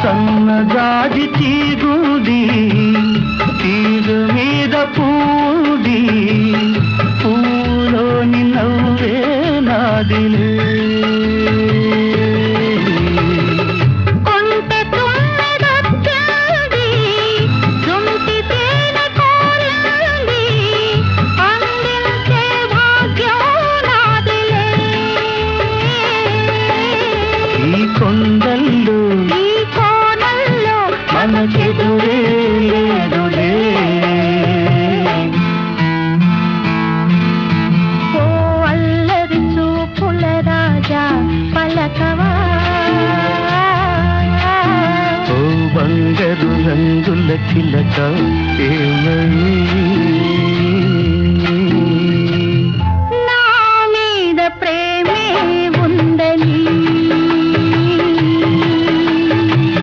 సన్నజాజి తీగుంది తీరు మీద పూది పూలోని నవ్వే నాదిలే ఈ కొండల్లో ఈ కోనల్లో మనకెదురే లేదులే ఓ అల్లరి చూపుల రాజా పలకవా ఓ బంగారు రంగుల చిలక ఏమని